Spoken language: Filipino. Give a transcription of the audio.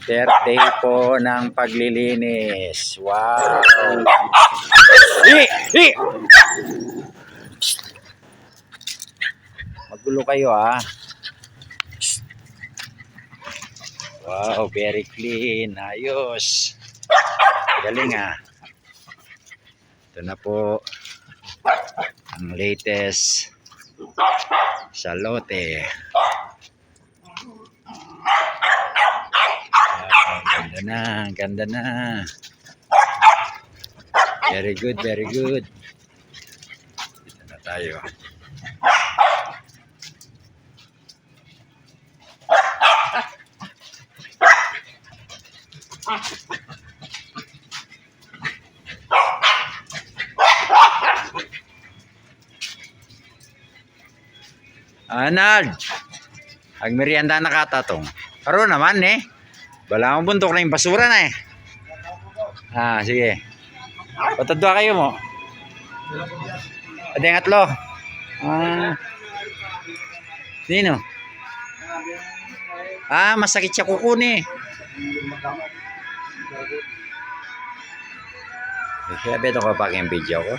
Birthday po ng paglilinis. Wow. Hi! Magulo kayo ah. Wow, very clean. Ayos. Galing ah. Ito na po ang latest sa lote. Ganda na, ganda na. Very good, very good. Dito na tayo. Anald, ang merienda na katatong. Karoon naman eh. Wala akong buntok na yung basura na eh. Ah, sige. Patadwa kayo mo. Ada yung atlo. Ah. Sino? Ah, masakit siya kuko ni. Kaya beto ko pa yung video ko.